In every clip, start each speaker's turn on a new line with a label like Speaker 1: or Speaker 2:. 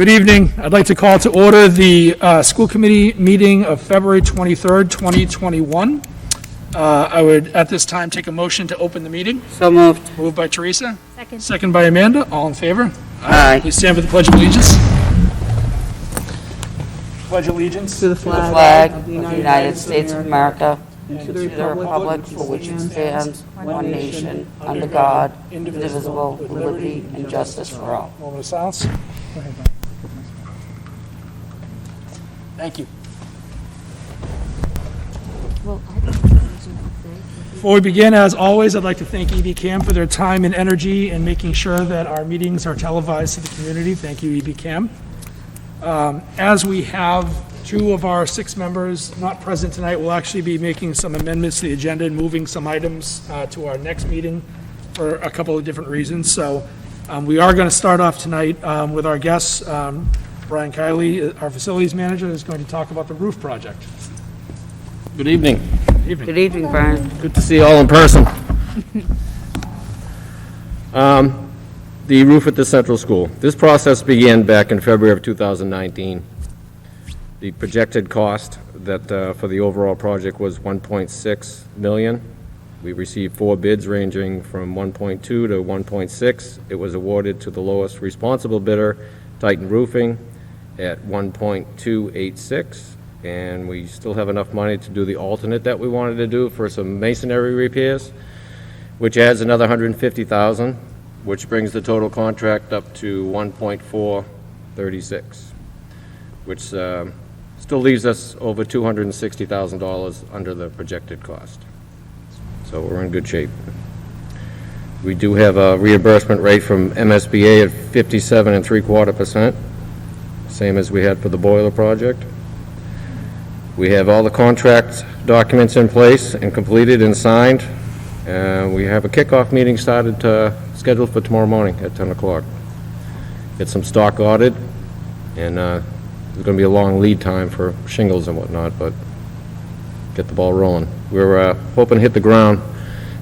Speaker 1: Good evening. I'd like to call to order the school committee meeting of February 23rd, 2021. I would, at this time, take a motion to open the meeting.
Speaker 2: So moved.
Speaker 1: Moved by Teresa.
Speaker 3: Second.
Speaker 1: Second by Amanda. All in favor?
Speaker 2: Aye.
Speaker 1: Please stand for the Pledge of Allegiance. Pledge allegiance.
Speaker 2: To the flag of the United States of America, and to the republic for which it stands, one nation, under God, indivisible, with liberty and justice for all.
Speaker 1: Moment of silence. Thank you. Before we begin, as always, I'd like to thank EBCAM for their time and energy in making sure that our meetings are televised to the community. Thank you, EBCAM. As we have 2 of our 6 members not present tonight, we'll actually be making some amendments to the agenda and moving some items to our next meeting for a couple of different reasons. So we are going to start off tonight with our guests. Brian Kiley, our facilities manager, is going to talk about the roof project.
Speaker 4: Good evening.
Speaker 2: Good evening, Brian.
Speaker 4: Good to see you all in person. The roof at the central school. This process began back in February of 2019. The projected cost that for the overall project was $1.6 million. We received 4 bids ranging from 1.2 to 1.6. It was awarded to the lowest responsible bidder, Titan Roofing, at 1.286. And we still have enough money to do the alternate that we wanted to do for some masonry repairs, which adds another $150,000, which brings the total contract up to 1.436, which still leaves us over $260,000 under the projected cost. So we're in good shape. We do have a reimbursement rate from MSBA at 57.75%, same as we had for the boiler project. We have all the contract documents in place and completed and signed. We have a kickoff meeting scheduled for tomorrow morning at 10 o'clock. Get some stock ordered, and there's going to be a long lead time for shingles and whatnot, but get the ball rolling. We're hoping to hit the ground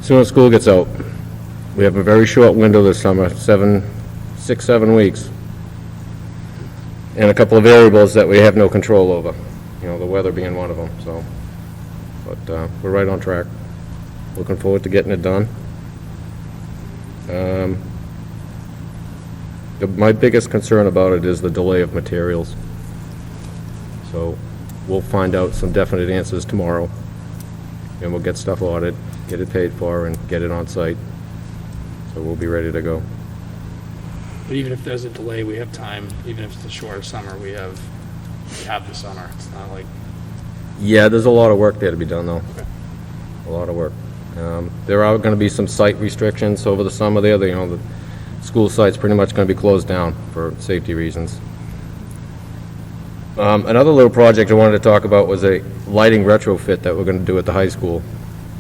Speaker 4: as soon as school gets out. We have a very short window this summer, 6, 7 weeks, and a couple of variables that we have no control over. You know, the weather being one of them, so. But we're right on track. Looking forward to getting it done. My biggest concern about it is the delay of materials. So we'll find out some definite answers tomorrow, and we'll get stuff ordered, get it paid for, and get it on site. So we'll be ready to go.
Speaker 1: But even if there's a delay, we have time. Even if it's a shorter summer, we have the summer. It's not like...
Speaker 4: Yeah, there's a lot of work there to be done, though.
Speaker 1: Okay.
Speaker 4: A lot of work. There are going to be some site restrictions over the summer there. You know, the school site's pretty much going to be closed down for safety reasons. Another little project I wanted to talk about was a lighting retrofit that we're going to do at the high school.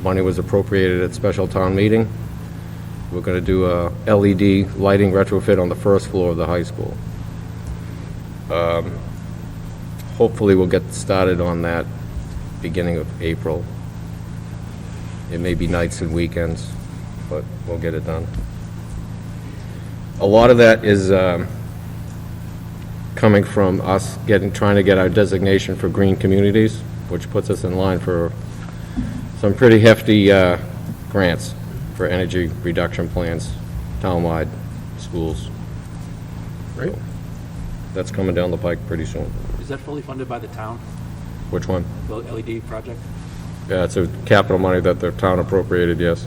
Speaker 4: Money was appropriated at special town meeting. We're going to do a LED lighting retrofit on the first floor of the high school. Hopefully we'll get started on that beginning of April. It may be nights and weekends, but we'll get it done. A lot of that is coming from us trying to get our designation for green communities, which puts us in line for some pretty hefty grants for energy reduction plans, townwide schools.
Speaker 1: Great.
Speaker 4: So that's coming down the pike pretty soon.
Speaker 5: Is that fully funded by the town,
Speaker 4: Which one?
Speaker 5: the LED project?
Speaker 4: Yeah, it's a capital money that the town appropriated, yes.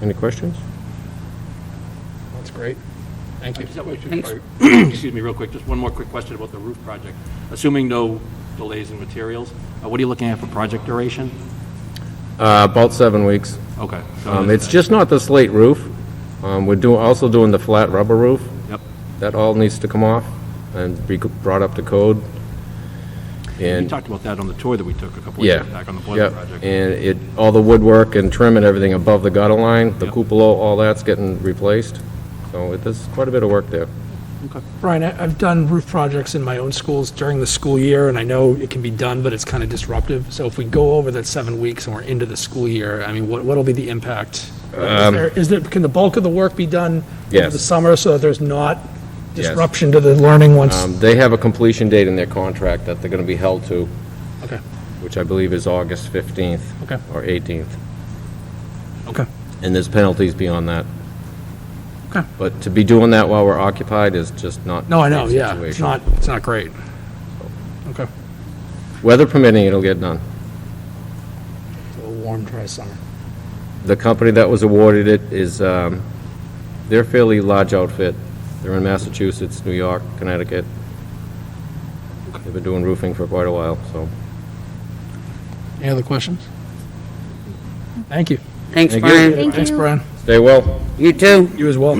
Speaker 4: Any questions?
Speaker 1: That's great. Thank you.
Speaker 5: Excuse me, real quick, just one more quick question about the roof project. Assuming no delays in materials, what are you looking at for project duration?
Speaker 4: About 7 weeks.
Speaker 5: Okay.
Speaker 4: It's just not the slate roof. We're also doing the flat rubber roof.
Speaker 5: Yep.
Speaker 4: That all needs to come off and be brought up to code.
Speaker 5: We
Speaker 4: And
Speaker 5: talked about that on the tour that we took a couple weeks back on the boiler project.
Speaker 4: And all the woodwork and trim and everything above the gutter line, the cupola, all that's getting replaced. So there's quite a bit of work there.
Speaker 5: Okay.
Speaker 1: Brian, I've done roof projects in my own schools during the school year, and I know it can be done, but it's kind of disruptive. So if we go over that 7 weeks and we're into the school year, I mean, what'll be the impact Can the bulk of the work be done over
Speaker 4: Yes.
Speaker 1: the summer so that there's not disruption to the learning once?
Speaker 4: They have a completion date in their contract that they're going to be held to,
Speaker 1: Okay,
Speaker 4: which I believe is August 15th
Speaker 1: okay,
Speaker 4: or 18th.
Speaker 1: okay,
Speaker 4: And there's penalties beyond that.
Speaker 1: okay.
Speaker 4: But to be doing that while we're occupied is just not.
Speaker 1: No, I know,
Speaker 4: a great
Speaker 1: yeah, it's
Speaker 4: situation.
Speaker 1: not great. Okay.
Speaker 4: Weather permitting, it'll get done.
Speaker 1: So a warm, dry summer.
Speaker 4: The company that was awarded it is, they're a fairly large outfit. They're in Massachusetts, New York, Connecticut. They've been doing roofing for quite a while, so.
Speaker 1: Any other questions? Thank you.
Speaker 2: Thanks,
Speaker 4: Thank you.
Speaker 2: Brian.
Speaker 3: Thank
Speaker 1: Thanks,
Speaker 3: you.
Speaker 1: Brian.
Speaker 4: Stay well.
Speaker 2: You too.
Speaker 1: You as well.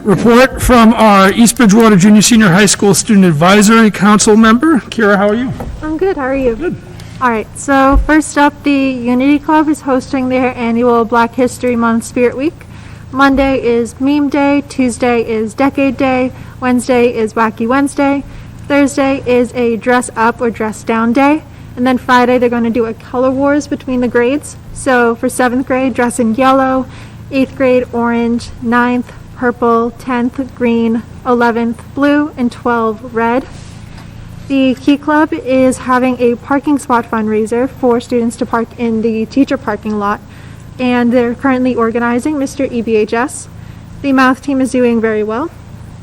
Speaker 1: Report from our East Bridgewater Junior Senior High School Student Advisory Council member. Kira, how are you?
Speaker 3: I'm good. How are you? Good. All right. So first up, the Unity Club is hosting their annual Black History Month Spirit Week. Monday is Meme Day. Tuesday is Decade Day. Wednesday is Wacky Wednesday. Thursday is a Dress Up or Dress Down Day. And then Friday, they're going to do a color wars between the grades. So for 7th grade, dress in yellow. 8th grade, orange. 9th, purple. 10th, green. 11th, blue. And 12, red. The Key Club is having a parking spot fundraiser for students to park in the teacher parking lot. And they're currently organizing Mr. EBHS. The math team is doing very well.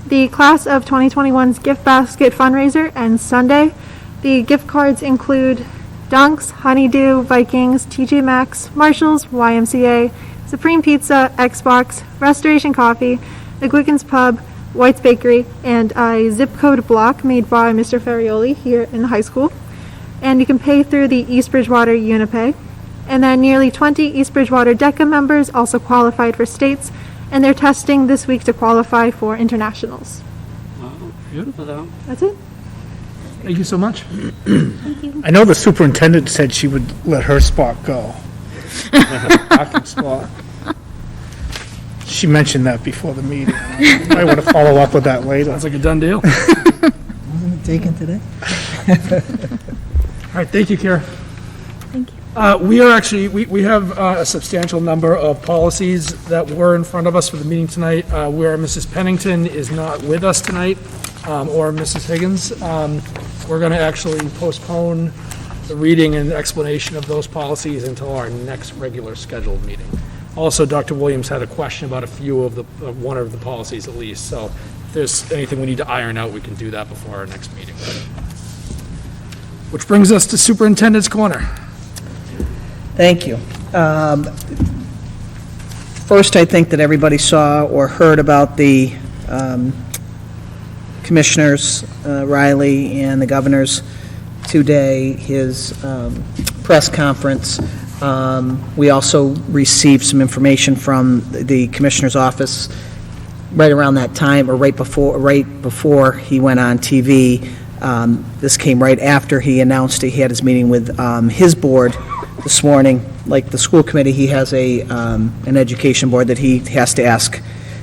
Speaker 3: The class of 2021's gift basket fundraiser ends Sunday. The gift cards include Dunks, Honeydew, Vikings, TJ Maxx, Marshalls, YMCA, Supreme Pizza, Xbox, Restoration Coffee, the Quickens Pub, White's Bakery, and a zip code block made by Mr. Ferrioli here in the high school. And you can pay through the East Bridgewater Unipay. And then nearly 20 East Bridgewater DECA members also qualified for states, and they're testing this week to qualify for internationals.
Speaker 1: Beautiful.
Speaker 3: That's it.
Speaker 1: Thank you so much.
Speaker 6: I know the superintendent said she would let her spot go. Parking spot. She mentioned that before the meeting. I want to follow up with that later.
Speaker 1: Sounds like a done deal.
Speaker 7: Wasn't it taken today?
Speaker 1: All right, thank you, Kara.
Speaker 3: Thank you.
Speaker 1: We are actually, we have a substantial number of policies that were in front of us for the meeting tonight, where Mrs. Pennington is not with us tonight, or Mrs. Higgins. We're going to actually postpone the reading and explanation of those policies until our next regular scheduled meeting. Also, Dr. Williams had a question about a few of one of the policies at least, so if there's anything we need to iron out, we can do that before our next meeting. Which brings us to Superintendent's Corner.
Speaker 7: Thank you. First, I think that everybody saw or heard about the commissioners, Riley and the governor's today, his press conference. We also received some information from the commissioner's office right around that time, or right before he went on TV. This came right after he announced that he had his meeting with his board this morning. Like the school committee, he has an education board that he has to ask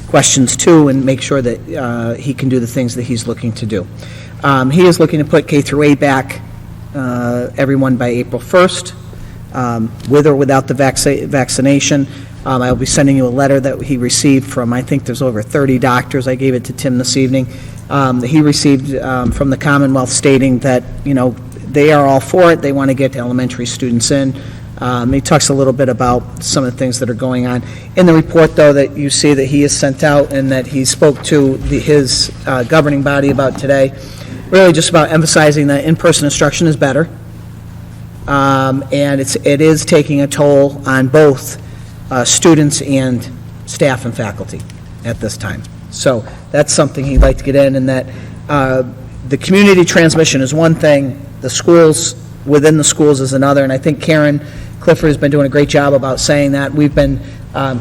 Speaker 7: questions to and make sure that he can do the things that he's looking to do. He is looking to put K through 8 back, everyone by April 1st, with or without the vaccination. I'll be sending you a letter that he received from, I think there's over 30 doctors. I gave it to Tim this evening. He received from the Commonwealth stating that, they are all for it. They want to get elementary students in. He talks a little bit about some of the things that are going on. In the report, though, that you see that he has sent out and that he spoke to his governing body about today, really just about emphasizing that in-person instruction is better. And it is taking a toll on both students and staff and faculty at this time. So that's something he'd like to get in, and that the community transmission is one thing, the schools, within the schools is another, and I think Karen Clifford has been doing a great job about saying that. We've been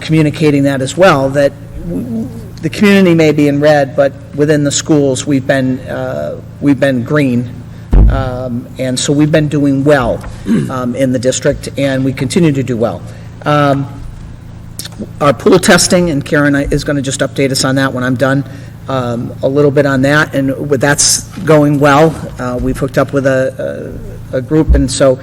Speaker 7: communicating that as well, that the community may be in red, but within the schools, we've been green. And so we've been doing well in the district, and we continue to do well. Our pool testing, and Karen is going to just update us on that when I'm done. a little bit on that, and that's going well. We've hooked up with a group, and so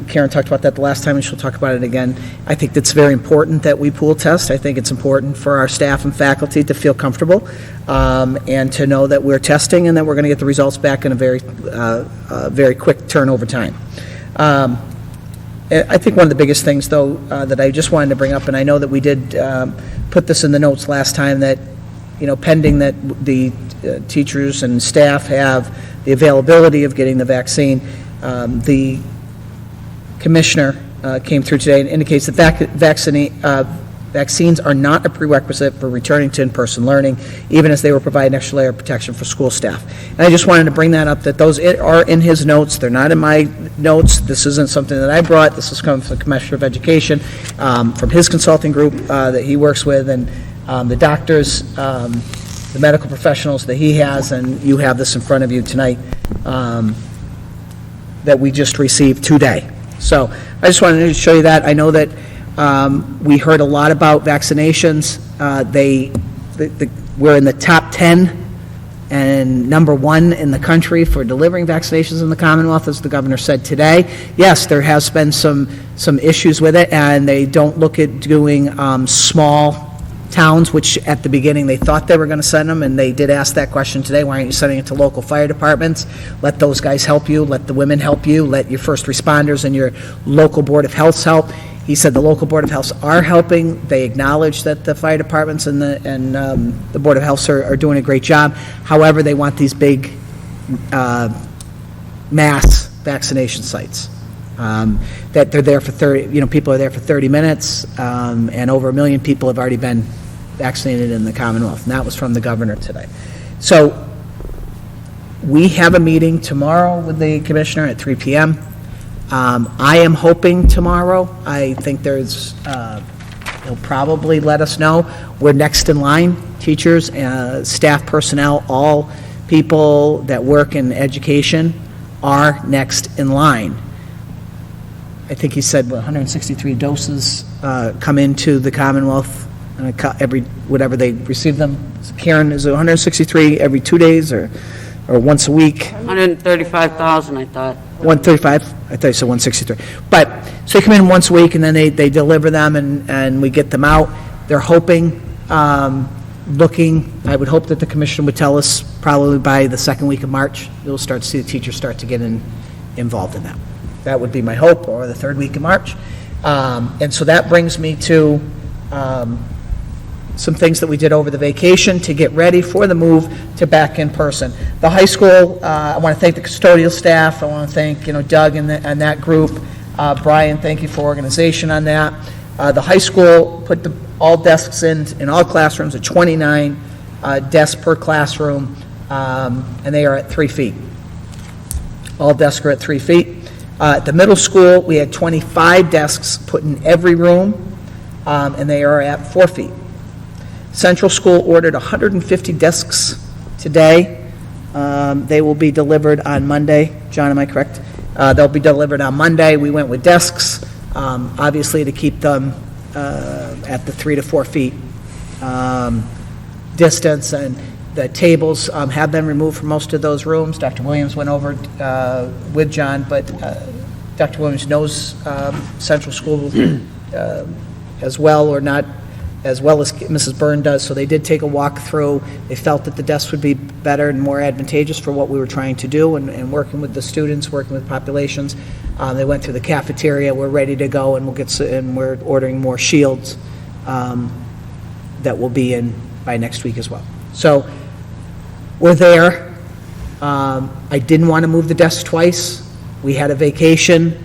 Speaker 7: Karen talked about that the last time, and she'll talk about it again. I think it's very important that we pool test. I think it's important for our staff and faculty to feel comfortable and to know that we're testing and that we're going to get the results back in a very quick turnover time. I think one of the biggest things, though, that I just wanted to bring up, and I know that we did put this in the notes last time, that, pending that the teachers and staff have the availability of getting the vaccine, the commissioner came through today and indicates that vaccines are not a prerequisite for returning to in-person learning, even as they will provide an extra layer of protection for school staff. And I just wanted to bring that up, that those are in his notes. They're not in my notes. This isn't something that I brought. This is coming from the Commissioner of Education, from his consulting group that he works with, and the doctors, the medical professionals that he has, and you have this in front of you tonight, that we just received today. So I just wanted to show you that. I know that we heard a lot about vaccinations. We're in the top 10 and number 1 in the country for delivering vaccinations in the Commonwealth, as the governor said today. Yes, there has been some issues with it, and they don't look at doing small towns, which at the beginning they thought they were going to send them, and they did ask that question today. Why aren't you sending it to local fire departments? Let those guys help you, let the women help you, let your first responders and your local Board of Health help. He said the local Board of Health are helping. They acknowledge that the fire departments and the Board of Health are doing a great job. However, they want these big mass vaccination sites. That they're there for 30, people are there for 30 minutes, and over 1 million people have already been vaccinated in the Commonwealth, and that was from the governor today. So we have a meeting tomorrow with the commissioner at 3 p.m. I am hoping tomorrow. I think he'll probably let us know. We're next in line, teachers, staff personnel, all people that work in education are next in line. I think he said 163 doses come into the Commonwealth whatever they receive them. Karen, is it 163 every 2 days or once a week?
Speaker 2: 135,000, I thought.
Speaker 7: 135? I thought you said 163. But, so they come in once a week, and then they deliver them, and we get them out. They're hoping, I would hope that the commission would tell us probably by the second week of March, you'll start to see the teachers start to get involved in that. That would be my hope, or the third week of March. And so that brings me to some things that we did over the vacation to get ready for the move to back in person. The high school, I want to thank the custodial staff. I want to thank, Doug and that group. Brian, thank you for organization on that. The high school put all desks in all classrooms at 29 desks per classroom, and they are at 3 feet. All desks are at 3 feet. At the middle school, we had 25 desks put in every room, and they are at 4 feet. Central School ordered 150 desks today. They will be delivered on Monday. John, am I correct? They'll be delivered on Monday. We went with desks, obviously to keep them at the 3 to 4 feet distance, and the tables have been removed from most of those rooms. Dr. Williams went over with John, but Dr. Williams knows Central School as well, or not as well as Mrs. Byrne does, so they did take a walk through. They felt that the desks would be better and more advantageous for what we were trying to do, and working with the students, working with populations. They went through the cafeteria. We're ready to go, and we're ordering more shields that will be in by next week as well. So we're there. I didn't want to move the desks twice. We had a vacation.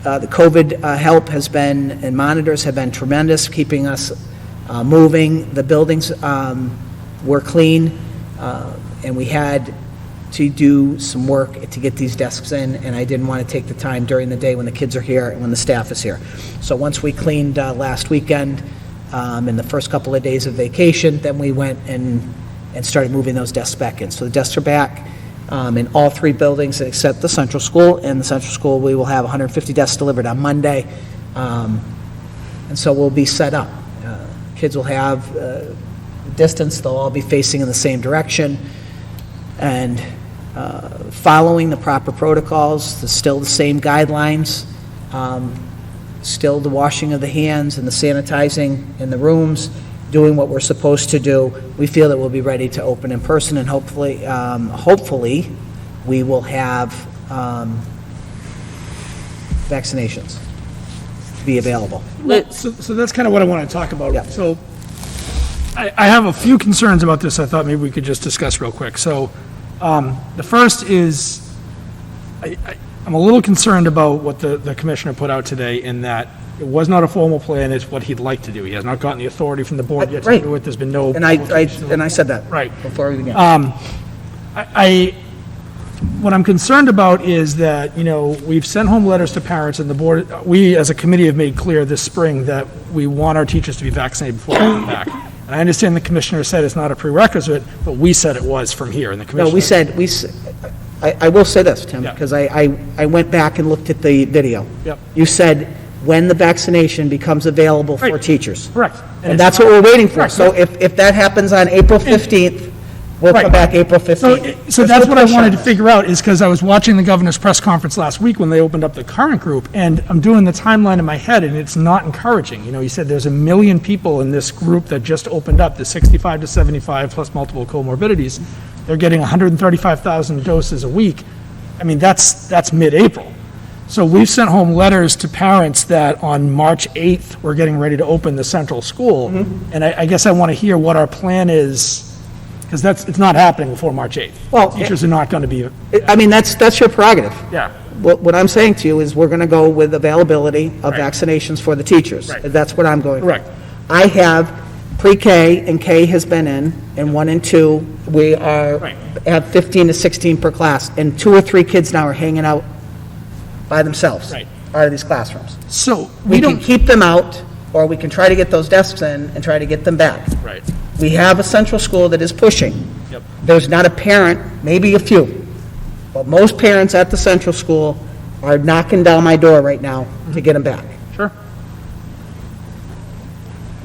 Speaker 7: The COVID help has been, and monitors have been tremendous, keeping us moving. The buildings were clean, and we had to do some work to get these desks in, and I didn't want to take the time during the day when the kids are here and when the staff is here. So once we cleaned last weekend, in the first couple of days of vacation, then we went and started moving those desks back in. So the desks are back. In all 3 buildings except the Central School. In the Central School, we will have 150 desks delivered on Monday, and so we'll be set up. Kids will have distance. They'll all be facing in the same direction and following the proper protocols. There's still the same guidelines, still the washing of the hands and the sanitizing in the rooms, doing what we're supposed to do. We feel that we'll be ready to open in person, and hopefully, we will have vaccinations be available.
Speaker 1: So that's kind of what I want to talk about.
Speaker 7: Yeah.
Speaker 1: So I have a few concerns about this I thought maybe we could just discuss real quick. So the first is, I'm a little concerned about what the commissioner put out today, in that it was not a formal plan, it's what he'd like to do. He has not gotten the authority from the board yet to
Speaker 7: Right.
Speaker 1: do it, there's been no.
Speaker 7: And I said that.
Speaker 1: Right.
Speaker 7: Before we began.
Speaker 1: What I'm concerned about is that, we've sent home letters to parents, and the board, we as a committee have made clear this spring that we want our teachers to be vaccinated before they come back. And I understand the commissioner said it's not a prerequisite, but we said it was from here, and the commissioner.
Speaker 7: No, I will say this, Tim,
Speaker 1: Yeah.
Speaker 7: because I went back and looked at the video.
Speaker 1: Yep.
Speaker 7: You said when the vaccination becomes available for
Speaker 1: Right.
Speaker 7: teachers.
Speaker 1: Correct.
Speaker 7: And that's what we're waiting for.
Speaker 1: Right.
Speaker 7: So if that happens on April 15th, we'll come
Speaker 1: Right.
Speaker 7: back April 15th.
Speaker 1: So that's what I wanted to figure out, is because I was watching the governor's press conference last week when they opened up the current group, and I'm doing the timeline in my head, and it's not encouraging. He said there's 1 million people in this group that just opened up, the 65 to 75 plus multiple comorbidities. They're getting 135,000 doses a week. I mean, that's mid-April. So we've sent home letters to parents that on March 8th, we're getting ready to open the central school. And I guess I want to hear what our plan is, because it's not happening before March 8th.
Speaker 7: Well,
Speaker 1: Teachers are not going to be,
Speaker 7: I mean, that's your prerogative.
Speaker 1: yeah,
Speaker 7: What I'm saying to you is we're going to go with availability of
Speaker 1: Right.
Speaker 7: vaccinations for the teachers.
Speaker 1: Right.
Speaker 7: That's what I'm going for.
Speaker 1: Correct.
Speaker 7: I have pre-K, and K has been in, and 1 and 2, we
Speaker 1: Right.
Speaker 7: have 15 to 16 per class, and 2 or 3 kids now are hanging out by themselves.
Speaker 1: Right.
Speaker 7: Out of these classrooms.
Speaker 1: so
Speaker 7: We can keep them out, or we can try to get those desks in and try to get them back.
Speaker 1: Right.
Speaker 7: We have a central school that is pushing.
Speaker 1: Yep.
Speaker 7: There's not a parent, maybe a few, but most parents at the central school are knocking down my door right now to get them back.
Speaker 1: Sure.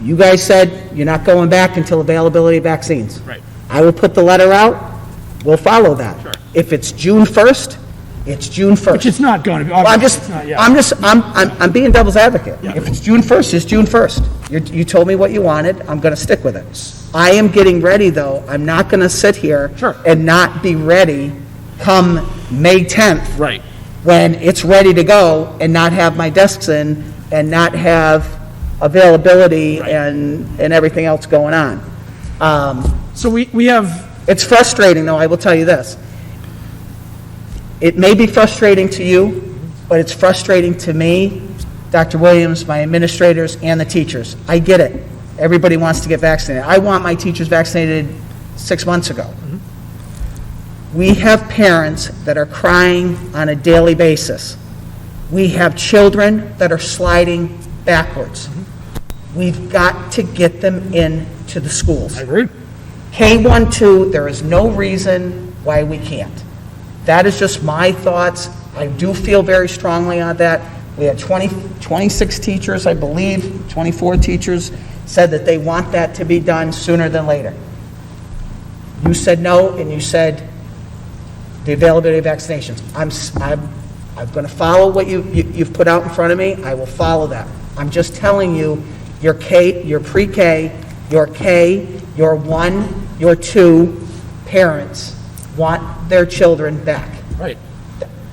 Speaker 7: You guys said you're not going back until availability of vaccines.
Speaker 1: Right.
Speaker 7: I will put the letter out, we'll follow that.
Speaker 1: Sure.
Speaker 7: If it's June 1st, it's June 1st.
Speaker 1: Which it's not going to be.
Speaker 7: Well,
Speaker 1: Obviously, it's not yet.
Speaker 7: I'm being devil's advocate.
Speaker 1: Yeah.
Speaker 7: If it's June 1st, it's June 1st. You told me what you wanted, I'm going to stick with it. I am getting ready, though. I'm not going to sit here
Speaker 1: Sure.
Speaker 7: and not be ready come May 10th,
Speaker 1: Right.
Speaker 7: when it's ready to go, and not have my desks in, and not have availability
Speaker 1: Right.
Speaker 7: and everything else going on.
Speaker 1: So we have,
Speaker 7: It's frustrating, though, I will tell you this. It may be frustrating to you, but it's frustrating to me, Dr. Williams, my administrators, and the teachers. I get it. Everybody wants to get vaccinated. I want my teachers vaccinated 6 months ago. We have parents that are crying on a daily basis. We have children that are sliding backwards. We've got to get them into the schools.
Speaker 1: I agree.
Speaker 7: K-1, 2, there is no reason why we can't. That is just my thoughts. I do feel very strongly on that. We had 26 teachers, I believe, 24 teachers said that they want that to be done sooner than later. You said no, and you said the availability of vaccinations. I'm going to follow what you've put out in front of me. I will follow that. I'm just telling you, your K, your pre-K, your K, your 1, your 2 parents want their children back.
Speaker 1: Right.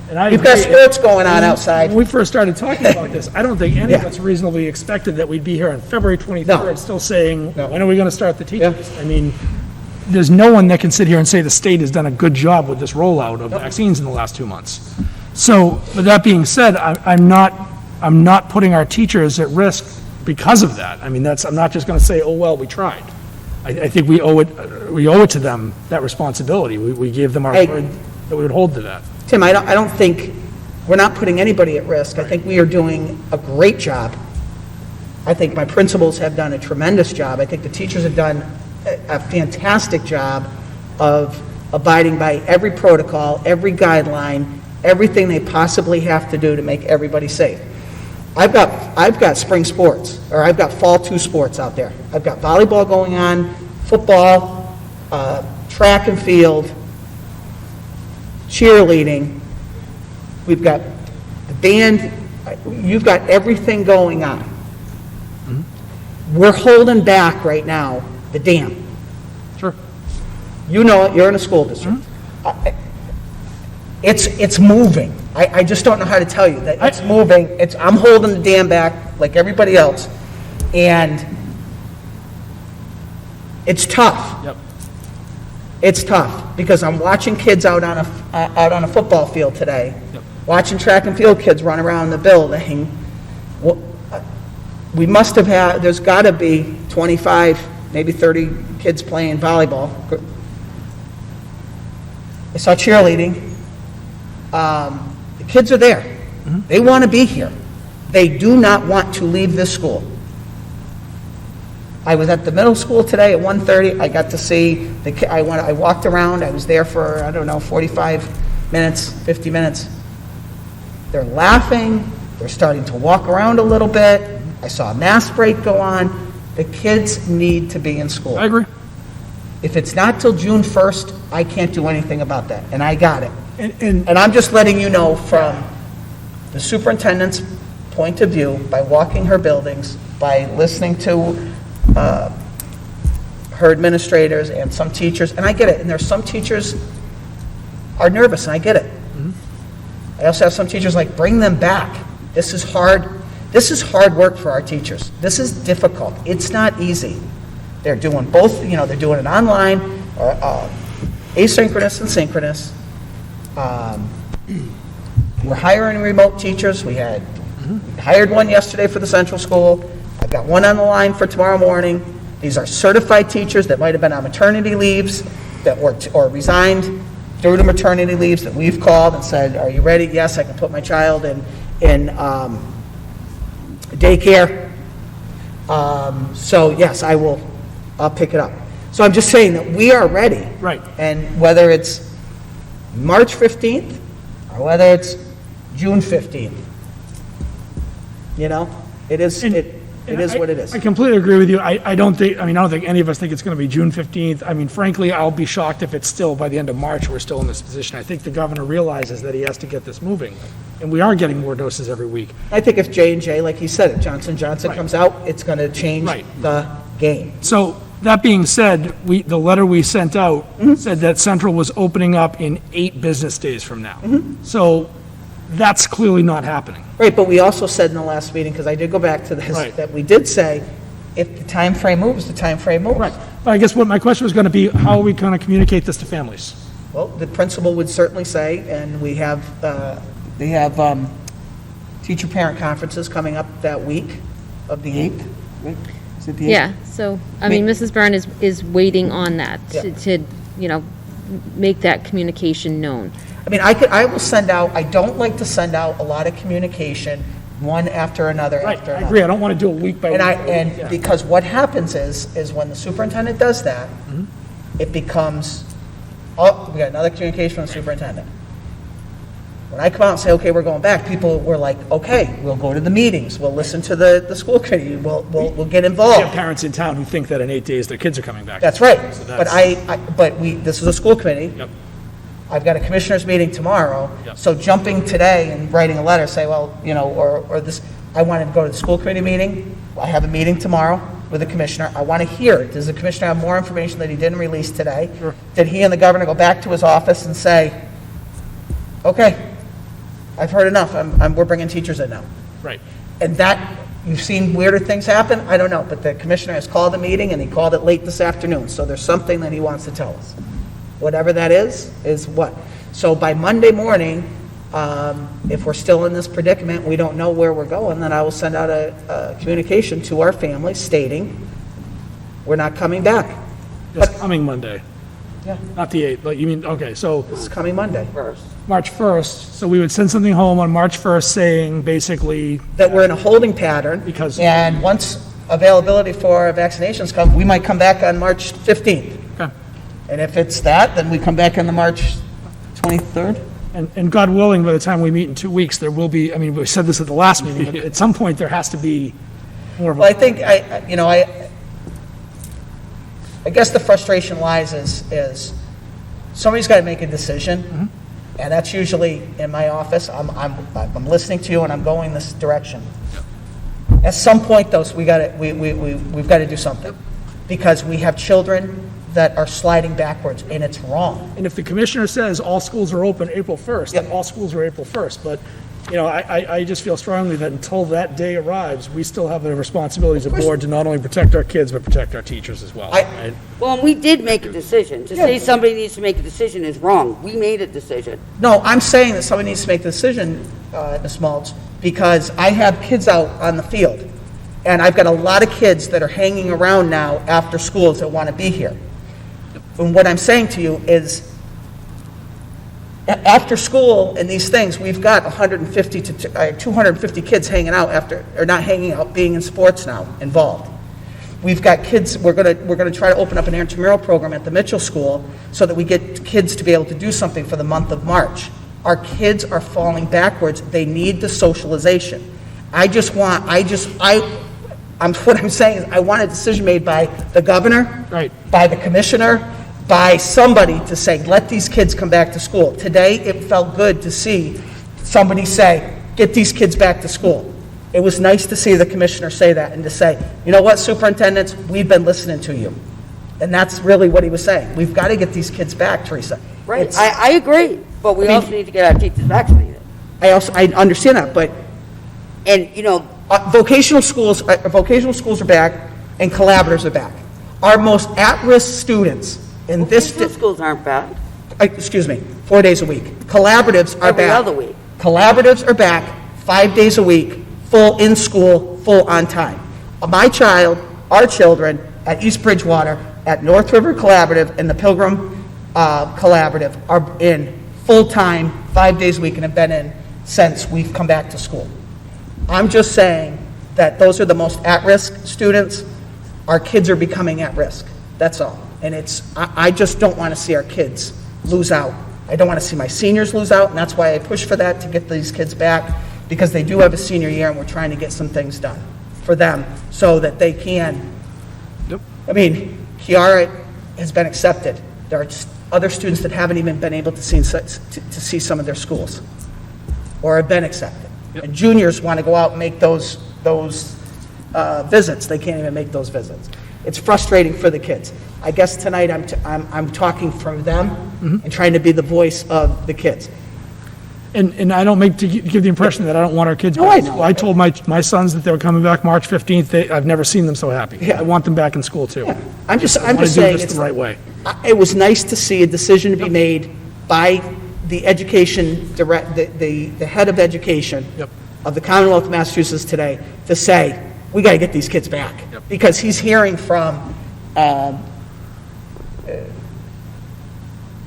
Speaker 1: And I
Speaker 7: You've got
Speaker 1: agree.
Speaker 7: sports going on outside.
Speaker 1: When we first started talking about this, I don't think any of
Speaker 7: Yeah.
Speaker 1: us reasonably expected that we'd be here on February 23rd,
Speaker 7: No.
Speaker 1: still saying,
Speaker 7: No.
Speaker 1: when are we going to start the teachers? I mean, there's no one that can sit here and say the state has done a good job with this rollout of vaccines in the last 2 months. So, with that being said, I'm not putting our teachers at risk because of that. I mean, I'm not just going to say, oh, well, we tried. I think we owe it to them, that responsibility. We gave them our
Speaker 7: Hey.
Speaker 1: word that we would hold to that.
Speaker 7: Tim, I don't think, we're not putting anybody at risk. I think we are doing a great job. I think my principals have done a tremendous job. I think the teachers have done a fantastic job of abiding by every protocol, every guideline, everything they possibly have to do to make everybody safe. I've got spring sports, or I've got fall 2 sports out there. I've got volleyball going on, football, track and field, cheerleading. We've got the band, you've got everything going on. We're holding back right now the dam.
Speaker 1: Sure.
Speaker 7: You know it, you're in a school district. It's moving. I just don't know how to tell you that it's moving. I'm holding the dam back like everybody else, and it's tough.
Speaker 1: Yep.
Speaker 7: It's tough, because I'm watching kids out on a football field today,
Speaker 1: Yep.
Speaker 7: watching track and field kids run around the building. We must have had, there's got to be 25, maybe 30 kids playing volleyball. I saw cheerleading. The kids are there. They want to be here. They do not want to leave this school. I was at the middle school today at 1:30. I got to see I walked around. I was there for, I don't know, 45 minutes, 50 minutes. They're laughing. They're starting to walk around a little bit. I saw a mask break go on. The kids need to be in school.
Speaker 1: I agree.
Speaker 7: If it's not till June 1st, I can't do anything about that, and I got it.
Speaker 1: And
Speaker 7: And I'm just letting you know from the superintendent's point of view, by walking her buildings, by listening to her administrators and some teachers, and I get it, and there's some teachers are nervous, and I get it. I also have some teachers like, bring them back. This is hard work for our teachers. This is difficult. It's not easy. They're doing both, they're doing it online, or asynchronous and synchronous. We're hiring remote teachers. We hired one yesterday for the central school. I've got one on the line for tomorrow morning. These are certified teachers that might have been on maternity leaves or resigned due to maternity leaves that we've called and said, are you ready? Yes, I can put my child in daycare. So yes, I'll pick it up. So I'm just saying that we are ready.
Speaker 1: Right.
Speaker 7: And whether it's March 15th or whether it's June 15th, it is what it is.
Speaker 1: I completely agree with you. I don't think any of us think it's going to be June 15th. I mean, frankly, I'll be shocked if it's still, by the end of March, we're still in this position. I think the governor realizes that he has to get this moving, and we are getting more doses every week.
Speaker 7: I think if J&J, like he said, if Johnson & Johnson comes out, it's going to change
Speaker 1: Right.
Speaker 7: the game.
Speaker 1: So, that being said, the letter we sent out said that Central was opening up in 8 business days from now. So, that's clearly not happening.
Speaker 7: Right, but we also said in the last meeting, because I did go back to this,
Speaker 1: Right.
Speaker 7: that we did say, if the time frame moves, the time frame moves.
Speaker 1: Right. But I guess what my question was going to be, how are we going to communicate this to families?
Speaker 7: Well, the principal would certainly say, and we have teacher-parent conferences coming up that week of the 8th, right? Is it the 8th?
Speaker 8: Yeah, so, I mean, Mrs. Byrne is waiting on that to make that communication known.
Speaker 7: I mean, I will send out, I don't like to send out a lot of communication, one after another
Speaker 1: Right,
Speaker 7: after
Speaker 1: I
Speaker 7: another.
Speaker 1: agree. I don't want to do it week by week.
Speaker 7: And because what happens is when the superintendent does that, it becomes, oh, we got another communication from the superintendent. When I come out and say, okay, we're going back, people were like, okay, we'll go to the meetings, we'll listen to the school committee, we'll get
Speaker 1: We
Speaker 7: involved.
Speaker 1: have parents in town who think that in 8 days their kids are coming back.
Speaker 7: That's right.
Speaker 1: So
Speaker 7: But
Speaker 1: that's-
Speaker 7: this is a school committee.
Speaker 1: Yep.
Speaker 7: I've got a commissioners meeting tomorrow,
Speaker 1: Yep.
Speaker 7: so jumping today and writing a letter, say, well, or this, I wanted to go to the school committee meeting, I have a meeting tomorrow with the commissioner, I want to hear it. Does the commissioner have more information that he didn't release today?
Speaker 1: Sure.
Speaker 7: Did he and the governor go back to his office and say, okay, I've heard enough, we're bringing teachers in now?
Speaker 1: Right.
Speaker 7: And that, you've seen weirder things happen? I don't know, but the commissioner has called a meeting, and he called it late this afternoon, so there's something that he wants to tell us. Whatever that is what? So by Monday morning, if we're still in this predicament, we don't know where we're going, then I will send out a communication to our families stating, we're not coming back.
Speaker 1: It's coming Monday.
Speaker 7: Yeah.
Speaker 1: Not the 8th, but you mean, okay, so
Speaker 7: It's coming Monday.
Speaker 2: First.
Speaker 1: March 1st, so we would send something home on March 1st saying basically,
Speaker 7: That we're in a holding pattern.
Speaker 1: Because-
Speaker 7: And once availability for vaccinations come, we might come back on March 15th.
Speaker 1: okay,
Speaker 7: And if it's that, then we come back on the March 23rd?
Speaker 1: and God willing, by the time we meet in 2 weeks, there will be, I mean, we said this at the last meeting, but at some point, there has to be more of
Speaker 7: Well, I
Speaker 1: a,
Speaker 7: think, I I guess the frustration lies is somebody's got to make a decision, and that's usually in my office. I'm listening to you and I'm going this direction. At some point, though, we've got to do something, because we have children that are sliding backwards, and it's wrong.
Speaker 1: And if the commissioner says all schools are open April 1st, then
Speaker 7: Yep.
Speaker 1: all schools are April 1st. But, you know, I just feel strongly that until that day arrives, we still have a responsibility as a board to not only protect our kids, but protect our teachers as well.
Speaker 7: I-
Speaker 2: Well, and we did make a decision. To say somebody needs to make a decision is wrong. We made a decision.
Speaker 7: No, I'm saying that somebody needs to make the decision, Ms. Mulch, because I have kids out on the field, and I've got a lot of kids that are hanging around now after schools that want to be here. And what I'm saying to you is, after school and these things, we've got 150 to 250 kids hanging out after, or not hanging out, being in sports now, involved. We've got kids, we're gonna try to open up an intramural program at the Mitchell School so that we get kids to be able to do something for the month of March. Our kids are falling backwards. They need the socialization. What I'm saying is, I want a decision made by the governor,
Speaker 1: Right.
Speaker 7: by the commissioner, by somebody to say, let these kids come back to school. Today, it felt good to see somebody say, get these kids back to school. It was nice to see the commissioner say that, and to say, you know what, superintendents, we've been listening to you. And that's really what he was saying. We've got to get these kids back, Teresa.
Speaker 2: Right,
Speaker 7: It's-
Speaker 2: I agree, but we also need to get our teachers vaccinated.
Speaker 7: I understand that, but
Speaker 2: And, you know,
Speaker 7: vocational schools are back, and collaboratives are back. Our most at-risk students in this,
Speaker 2: vocational schools aren't bad.
Speaker 7: 4 days a week. Collaboratives are back.
Speaker 2: Every other week.
Speaker 7: Collaboratives are back 5 days a week, full in school, full on time. My child, our children at East Bridgewater, at North River Collaborative and the Pilgrim Collaborative are in full-time, 5 days a week, and have been in since we've come back to school. I'm just saying that those are the most at-risk students. Our kids are becoming at risk. That's all. And I just don't want to see our kids lose out. I don't want to see my seniors lose out, and that's why I push for that, to get these kids back, because they do have a senior year, and we're trying to get some things done for them so that they can.
Speaker 1: Yep.
Speaker 7: I mean, Kiara has been accepted. There are other students that haven't even been able to see some of their schools, or have been accepted. And juniors want to go out and make those visits. They can't even make those visits. It's frustrating for the kids. I guess tonight I'm talking from them and trying to be the voice of the kids.
Speaker 1: And I don't give the impression that I don't want our kids
Speaker 7: No,
Speaker 1: back
Speaker 7: I
Speaker 1: in
Speaker 7: know.
Speaker 1: school. I told my sons that they were coming back March 15th. I've never seen them so happy.
Speaker 7: Yeah.
Speaker 1: I want them back in school, too.
Speaker 7: I'm just
Speaker 1: I want to do
Speaker 7: saying,
Speaker 1: this the right way.
Speaker 7: it was nice to see a decision to be made by the education, the head of education
Speaker 1: Yep.
Speaker 7: of the Commonwealth of Massachusetts today, to say, we got to get these kids back.
Speaker 1: Yep.
Speaker 7: Because he's hearing from,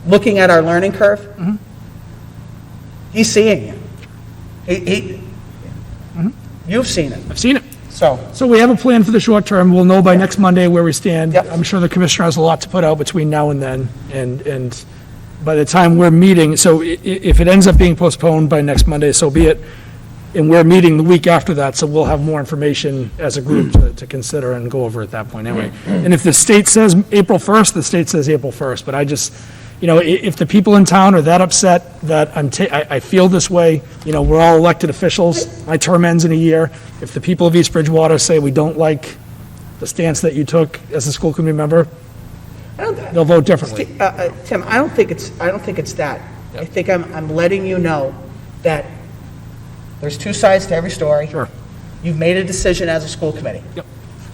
Speaker 7: looking at our learning curve, he's seeing it. You've seen it,
Speaker 1: I've seen it.
Speaker 7: so.
Speaker 1: So we have a plan for the short term. We'll know by next Monday where we stand.
Speaker 7: Yep.
Speaker 1: I'm sure the commissioner has a lot to put out between now and then. And by the time we're meeting, so if it ends up being postponed by next Monday, so be it. And we're meeting the week after that, so we'll have more information as a group to consider and go over at that point anyway. And if the state says April 1st, the state says April 1st. But I just, you know, if the people in town are that upset that I feel this way, you know, we're all elected officials. My term ends in a year. If the people of East Bridgewater say we don't like the stance that you took as a school committee member, they'll vote differently.
Speaker 7: Tim, I don't think it's that. I think I'm letting you know that there's two sides to every story.
Speaker 1: Sure.
Speaker 7: You've made a decision as a school committee.
Speaker 1: Yep.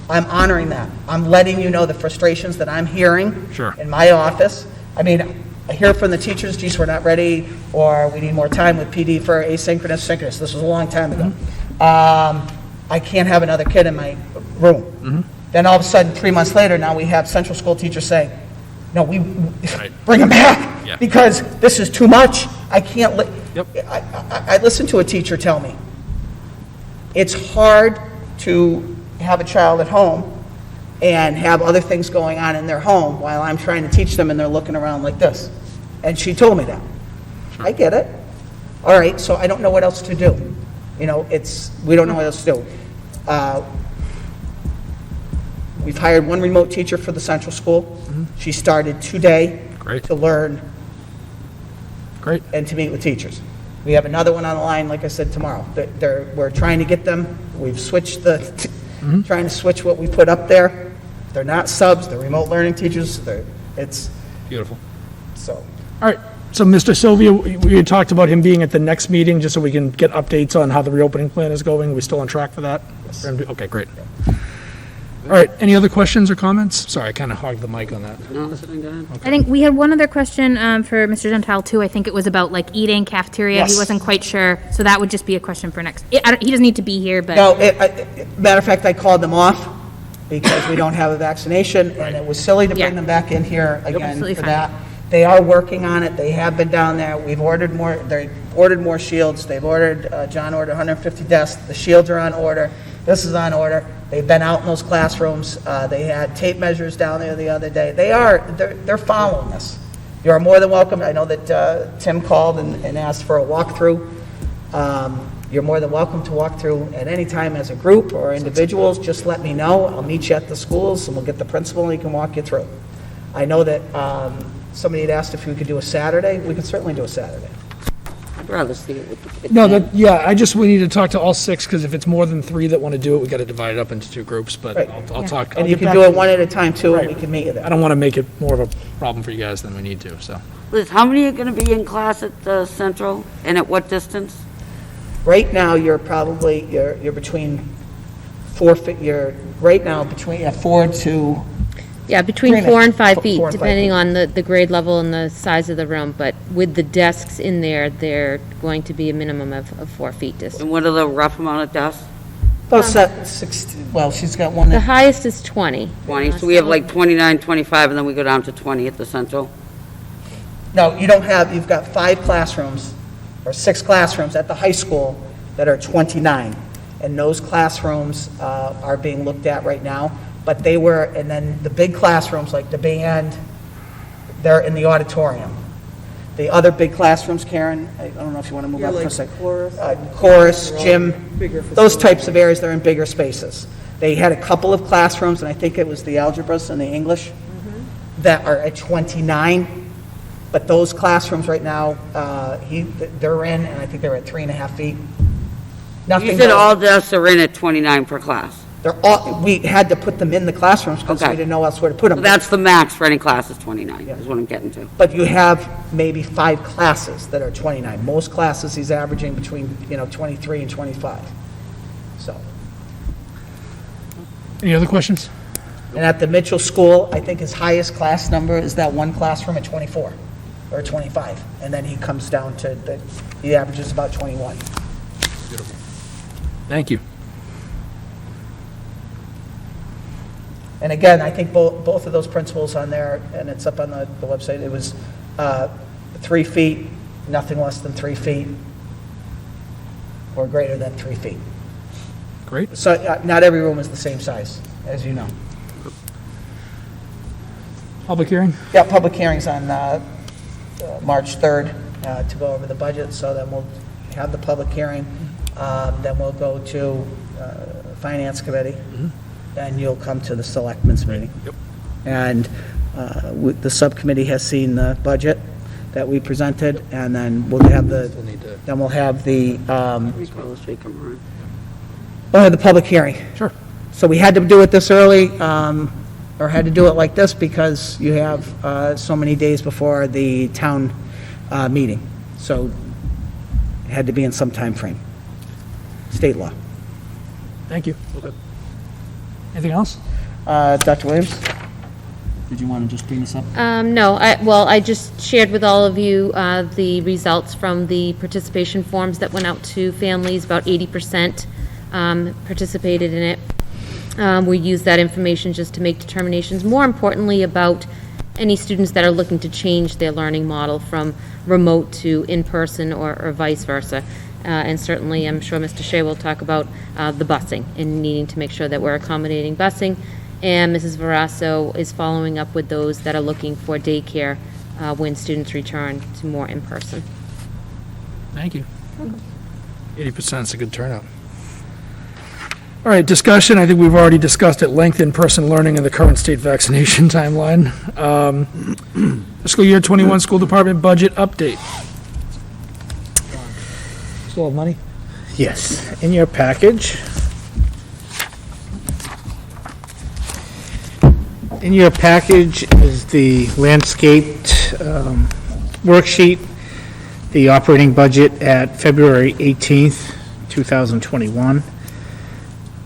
Speaker 7: I'm honoring that. I'm letting you know the frustrations that I'm hearing
Speaker 1: Sure.
Speaker 7: in my office. I mean, I hear from the teachers, geez, we're not ready, or we need more time with PD for asynchronous, synchronous. This was a long time ago. I can't have another kid in my room. Then all of a sudden, 3 months later, now we have central school teachers saying, no, we bring them back,
Speaker 1: Yeah.
Speaker 7: because this is too much. I can't,
Speaker 1: Yep.
Speaker 7: I listened to a teacher tell me, it's hard to have a child at home and have other things going on in their home while I'm trying to teach them and they're looking around like this. And she told me that. I get it. All right, so I don't know what else to do. You know, we don't know what else to do. We've hired one remote teacher for the central school. She started today
Speaker 1: Great.
Speaker 7: to learn
Speaker 1: Great.
Speaker 7: and to meet with teachers. We have another one on the line, like I said, tomorrow. We're trying to get them, we've switched trying to switch what we put up there. They're not subs, they're remote learning teachers, it's,
Speaker 1: Beautiful.
Speaker 7: so.
Speaker 1: All right, so Mr. Sylvia, we had talked about him being at the next meeting, just so we can get updates on how the reopening plan is going. We still on track for that? Okay, great. All right, any other questions or comments? Sorry, I kind of hogged the mic on that.
Speaker 2: No, that's fine, go ahead.
Speaker 9: I think we had one other question for Mr. Gentile, too. I think it was about, like, eating, cafeteria. He
Speaker 7: Yes.
Speaker 9: wasn't quite sure, so that would just be a question for next. He doesn't need to be here, but.
Speaker 7: No, matter of fact, I called them off because we don't have a vaccination, and it was silly to bring
Speaker 9: Yeah.
Speaker 7: them back in here again
Speaker 9: Absolutely
Speaker 7: for
Speaker 9: fine.
Speaker 7: that. They are working on it, they have been down there, they ordered more shields, they've ordered, John ordered 150 desks, the shields are on order, this is on order, they've been out in those classrooms, they had tape measures down there the other day, they're following this. You are more than welcome, I know that Tim called and asked for a walkthrough. You're more than welcome to walk through at any time as a group or individuals, just let me know, I'll meet you at the schools, and we'll get the principal, and he can walk you through. I know that somebody had asked if we could do a Saturday, we can certainly do a Saturday.
Speaker 2: I'd rather see it with the kids.
Speaker 1: No, we need to talk to all six, because if it's more than three that want to do it, we got to divide it up into two groups, but
Speaker 7: Right.
Speaker 1: I'll talk.
Speaker 7: And
Speaker 1: I'll
Speaker 7: you
Speaker 1: get
Speaker 7: can
Speaker 1: back
Speaker 7: do
Speaker 1: to
Speaker 7: it one at a time too, and we
Speaker 1: Right.
Speaker 7: can meet you
Speaker 1: I
Speaker 7: there.
Speaker 1: don't want to make it more of a problem for you guys than we need to, so.
Speaker 2: Liz, how many are going to be in class at the Central, and at what distance?
Speaker 7: Right now, you're between you're right now between 4 to,
Speaker 8: Yeah, between
Speaker 7: 3
Speaker 8: 4 and
Speaker 7: minutes.
Speaker 8: 5
Speaker 7: 4
Speaker 8: feet,
Speaker 7: and 5
Speaker 8: depending
Speaker 7: feet.
Speaker 8: on the grade level and the size of the room, but with the desks in there, they're going to be a minimum of 4 feet distance.
Speaker 2: And what are the rough amount of desks?
Speaker 7: about 60, well, she's got one
Speaker 8: The
Speaker 7: that,
Speaker 8: highest is 20.
Speaker 2: 20, so we have like 29, 25, and then we go down to 20 at the Central?
Speaker 7: no, you don't have, you've got 5 classrooms, or 6 classrooms at the high school that are 29. And those classrooms are being looked at right now. But they were, and then the big classrooms, like the band, they're in the auditorium. The other big classrooms, Karen, I don't know if you want to move up for a second. Chorus, gym, those types of areas, they're in bigger spaces. They had a couple of classrooms, and I think it was the algebras and the English, that are at 29. But those classrooms right now, they're in, and I think they're at 3.5 feet. Nothing
Speaker 2: You said
Speaker 7: goes-
Speaker 2: all desks are in at 29 per class.
Speaker 7: They're all, we had to put them in the classrooms because we
Speaker 2: Okay.
Speaker 7: didn't know elsewhere to put
Speaker 2: So
Speaker 7: them.
Speaker 2: that's the max for any class is 29, is what I'm getting to.
Speaker 7: But you have maybe 5 classes that are 29. Most classes, he's averaging between, 23 and 25. So,
Speaker 1: Any other questions?
Speaker 7: and at the Mitchell School, I think his highest class number is that one classroom at 24 or 25. And then he comes down to, he averages about 21.
Speaker 1: Thank you.
Speaker 7: And again, I think both of those principles on there, and it's up on the website, it was 3 feet, nothing less than 3 feet, or greater than 3 feet.
Speaker 1: Great.
Speaker 7: So not every room is the same size, as you know.
Speaker 1: Public hearing?
Speaker 7: Yeah, public hearings on March 3rd to go over the budget, so then we'll have the public hearing, then we'll go to Finance Committee, then you'll come to the Selectmen's meeting.
Speaker 1: Yep.
Speaker 7: And the subcommittee has seen the budget that we presented, and then we'll have the public hearing.
Speaker 1: Sure.
Speaker 7: So we had to do it this early, or had to do it like this because you have so many days before the town meeting. So it had to be in some time frame. State law.
Speaker 1: Thank you. Anything else?
Speaker 7: Dr. Williams? Did you want to just bring this up?
Speaker 8: No, I just shared with all of you the results from the participation forms that went out to families. About 80% participated in it. We use that information just to make determinations, more importantly, about any students that are looking to change their learning model from remote to in-person or vice versa. And certainly, I'm sure Mr. Shea will talk about the busing and needing to make sure that we're accommodating busing. And Mrs. Verasso is following up with those that are looking for daycare when students return to more in-person.
Speaker 1: Thank you. 80% is a good turnout. All right, discussion, I think we've already discussed at length in-person learning and the current state vaccination timeline. Fiscal year 21 school department budget update. Still have money?
Speaker 6: Yes, in your package. In your package is the landscaped worksheet, the operating budget at February 18th, 2021.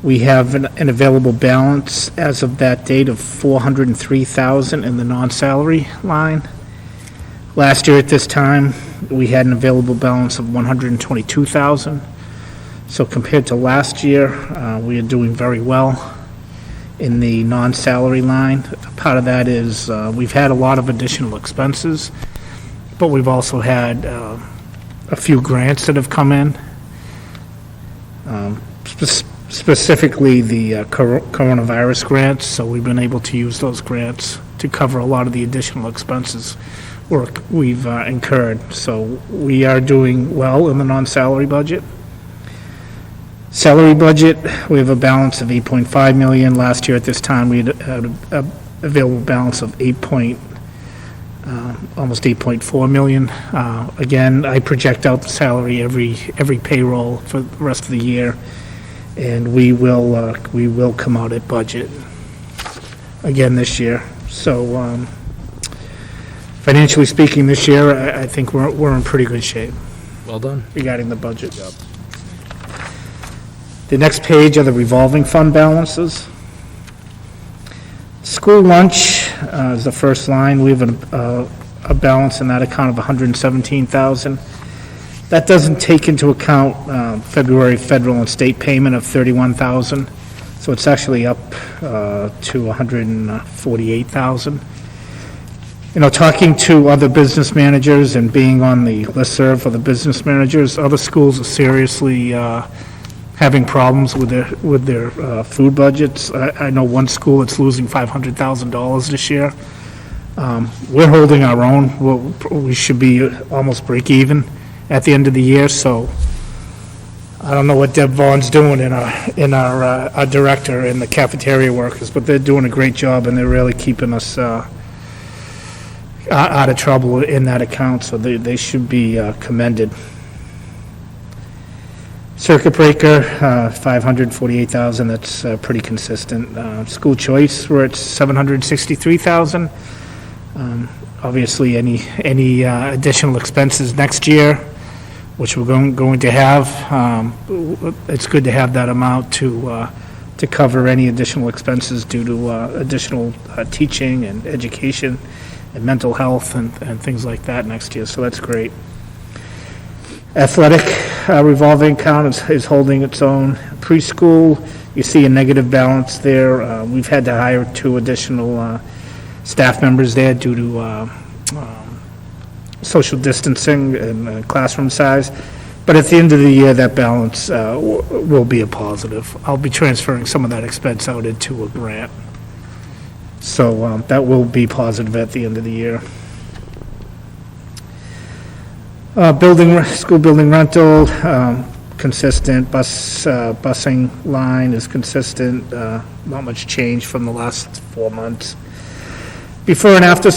Speaker 6: We have an available balance as of that date of $403,000 in the non-salary line. Last year at this time, we had an available balance of $122,000. So compared to last year, we are doing very well in the non-salary line. Part of that is we've had a lot of additional expenses, but we've also had a few grants that have come in. Specifically the coronavirus grants, so we've been able to use those grants to cover a lot of the additional expenses we've incurred. So we are doing well in the non-salary budget. Salary budget, we have a balance of $8.5 million. Last year at this time, we had a available balance of almost $8.4 million. Again, I project out the salary every payroll for the rest of the year, and we will come out at budget again this year. So financially speaking, this year, I think we're in pretty good shape.
Speaker 1: Well done.
Speaker 6: Regarding the budget. The next page are the revolving fund balances. School lunch is the first line. We have a balance in that account of $117,000. That doesn't take into account February federal and state payment of $31,000. So it's actually up to $148,000. You know, talking to other business managers and being on the listserv for the business managers, other schools are seriously having problems with their food budgets. I know one school that's losing $500,000 this year. We're holding our own. We should be almost break even at the end of the year. So I don't know what Deb Vaughn's doing in our director and the cafeteria workers, but they're doing a great job and they're really keeping us out of trouble in that account. So they should be commended. Circuit breaker, $548,000, that's pretty consistent. School choice, we're at $763,000. Obviously, any additional expenses next year, which we're going to have, it's good to have that amount to cover any additional expenses due to additional teaching and education and mental health and things like that next year, so that's great. Athletic revolving account is holding its own. Preschool, you see a negative balance there. We've had to hire 2 additional staff members there due to social distancing and classroom size. But at the end of the year, that balance will be a positive. I'll be transferring some of that expense out into a grant. So that will be positive at the end of the year. School building rental, consistent. Busing line is consistent. Not much change from the last 4 months. Before and after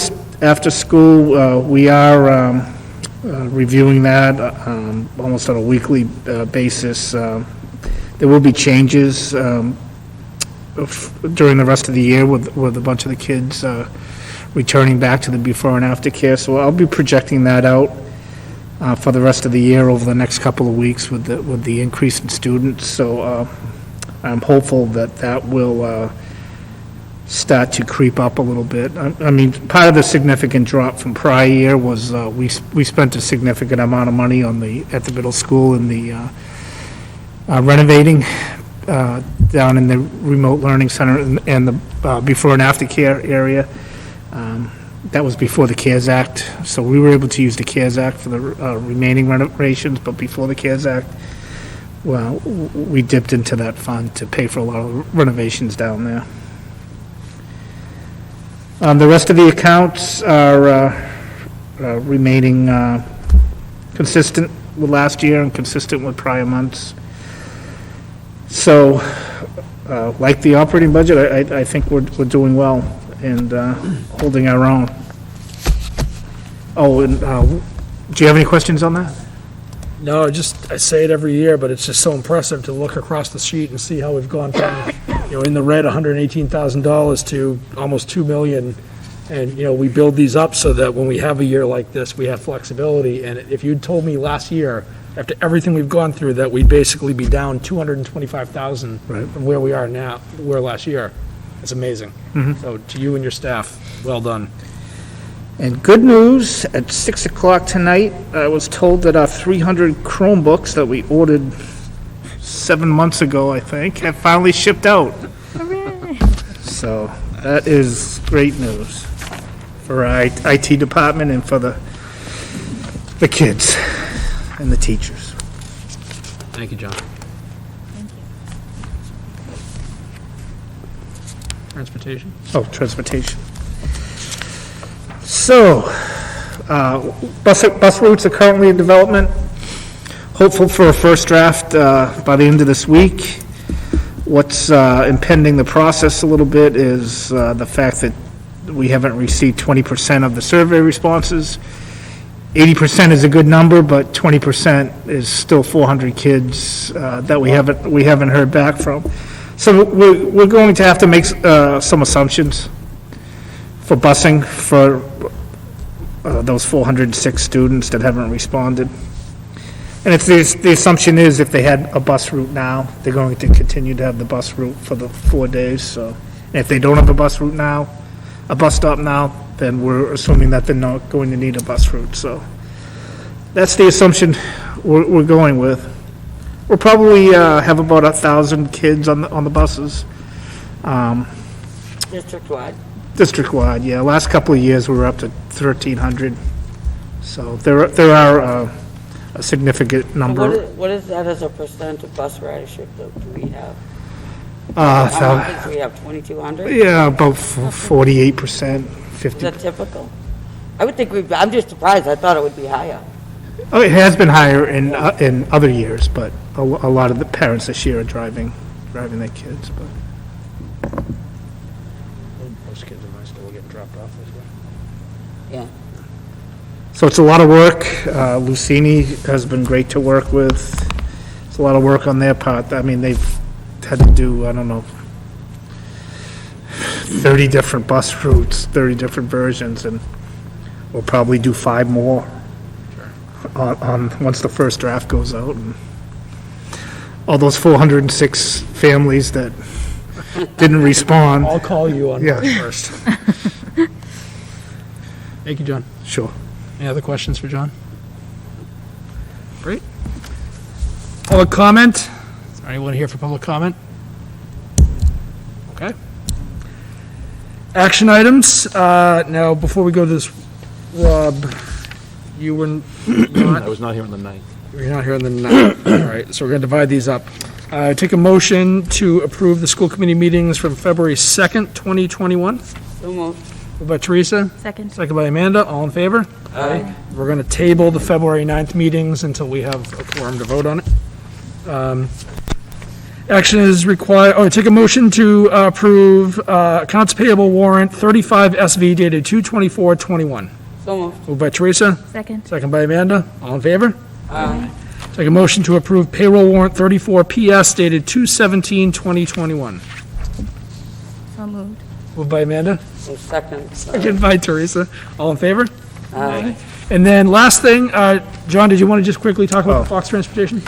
Speaker 6: school, we are reviewing that almost on a weekly basis. There will be changes during the rest of the year with a bunch of the kids returning back to the before and after care. So I'll be projecting that out for the rest of the year over the next couple of weeks with the increase in students. So I'm hopeful that will start to creep up a little bit. I mean, part of the significant drop from prior year was we spent a significant amount of money at the middle school in the renovating down in the remote learning center and the before and after care area. That was before the CARES Act, so we were able to use the CARES Act for the remaining renovations, but before the CARES Act, well, we dipped into that fund to pay for a lot of renovations down there. The rest of the accounts are remaining consistent with last year and consistent with prior months. So like the operating budget. I think we're doing well and holding our own. Oh, and do you have any questions on that?
Speaker 1: No, I say it every year, but it's just so impressive to look across the sheet and see how we've gone from, in the red, $118,000 to almost $2 million. And, we build these up so that when we have a year like this, we have flexibility. And if you'd told me last year, after everything we've gone through, that we'd basically be down $225,000 from where we are now, where last year, it's amazing. So to you and your staff, well done.
Speaker 6: And good news, at 6 o'clock tonight, I was told that our 300 Chromebooks that we ordered 7 months ago, I think, have finally shipped out. So that is great news for our IT department and for the kids and the teachers.
Speaker 1: Thank you, John. Transportation?
Speaker 6: Oh, transportation. So, bus routes are currently in development. Hopeful for a first draft by the end of this week. What's impending the process a little bit is the fact that we haven't received 20% of the survey responses. 80% is a good number, but 20% is still 400 kids that we haven't heard back from. So we're going to have to make some assumptions for busing for those 406 students that haven't responded. And if the assumption is if they had a bus route now, they're going to continue to have the bus route for the 4 days. So and if they don't have a bus route now, a bus stop now, then we're assuming that they're not going to need a bus route. So that's the assumption we're going with. We'll probably have about 1,000 kids on the buses.
Speaker 2: District-wide?
Speaker 6: District-wide, yeah. Last couple of years, we were up to 1,300. So there are a significant number.
Speaker 2: What is that as a percent of bus ridership that we have?
Speaker 6: Uh,
Speaker 2: How many kids do we have, 2,200?
Speaker 6: Yeah, about 48%, 50%.
Speaker 2: Is that typical? I would think I'm just surprised. I thought it would be higher.
Speaker 6: Oh, it has been higher in other years, but a lot of the parents this year are driving their kids. But
Speaker 1: Most kids in my school get dropped off this way.
Speaker 2: Yeah.
Speaker 6: so it's a lot of work. Lucini has been great to work with. It's a lot of work on their part. I mean, they've had to do, I don't know, 30 different bus routes, 30 different versions, and we'll probably do 5 more on once the first draft goes out. And all those 406 families that didn't respond.
Speaker 1: I'll call you on
Speaker 6: Yeah.
Speaker 1: March 1st. Thank you, John.
Speaker 6: Sure.
Speaker 1: Any other questions for John? Great. Public comment? Is there anyone here for public comment? Okay. Action items. Now, before we go to this, Rob, you were not,
Speaker 5: I was not here on the 9th.
Speaker 1: you're not here on the night. All right, so we're going to divide these up. Take a motion to approve the school committee meetings from February 2nd, 2021.
Speaker 2: So moved.
Speaker 1: Moved by Teresa,
Speaker 9: Second.
Speaker 1: second by Amanda. All in favor?
Speaker 2: Aye.
Speaker 1: We're going to table the February 9th meetings until we have a quorum to vote on it. Action is required, take a motion to approve accounts payable warrant 35 SV dated 2/24/21.
Speaker 2: So moved.
Speaker 1: Moved by Teresa,
Speaker 9: Second.
Speaker 1: second by Amanda. All in favor?
Speaker 2: Aye.
Speaker 1: Take a motion to approve payroll warrant 34 PS dated 2/17/2021.
Speaker 9: So moved.
Speaker 1: Moved by Amanda,
Speaker 2: So second.
Speaker 1: second by Teresa. All in favor?
Speaker 2: Aye.
Speaker 1: And then last thing, John, did you want to just quickly talk about the Fox Transportation?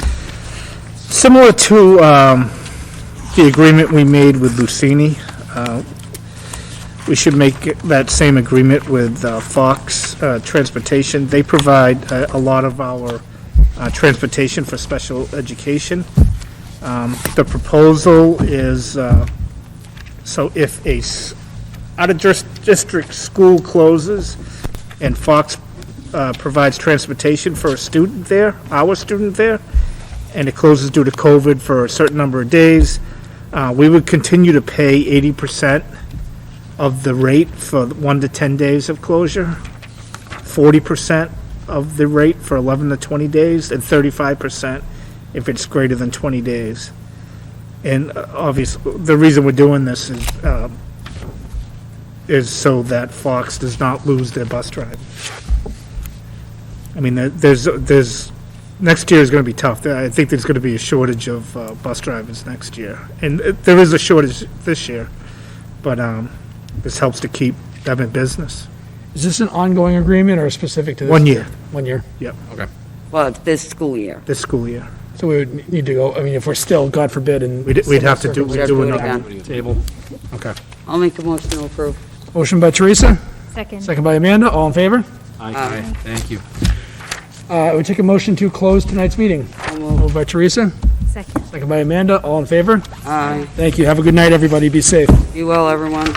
Speaker 6: Similar to the agreement we made with Lucini, we should make that same agreement with Fox Transportation. They provide a lot of our transportation for special education. The proposal is, so if a out-of-district school closes and Fox provides transportation for a student there, our student there, and it closes due to COVID for a certain number of days, we would continue to pay 80% of the rate for 1 to 10 days of closure, 40% of the rate for 11 to 20 days, and 35% if it's greater than 20 days. And obviously, the reason we're doing this is so that Fox does not lose their bus driver. I mean, next year is going to be tough. I think there's going to be a shortage of bus drivers next year. And there is a shortage this year, but this helps to keep them in business.
Speaker 1: Is this an ongoing agreement or specific to this?
Speaker 6: 1 year.
Speaker 1: 1 year?
Speaker 6: Yep,
Speaker 2: Well, this school year.
Speaker 6: this school year.
Speaker 1: So we would need to go, I mean, if we're still, God forbid, and.
Speaker 6: We'd have to do
Speaker 2: We'd have to do it
Speaker 6: another.
Speaker 2: again.
Speaker 1: Table. Okay.
Speaker 2: I'll make a motion to approve.
Speaker 1: Motion by Teresa,
Speaker 9: Second.
Speaker 1: second by Amanda, all in favor?
Speaker 5: Aye. Thank you.
Speaker 1: I would take a motion to close tonight's meeting. Moved by Teresa,
Speaker 9: Second.
Speaker 1: second by Amanda, all in favor?
Speaker 2: Aye.
Speaker 1: Thank you, have a good night, everybody, be safe.
Speaker 2: Be well, everyone.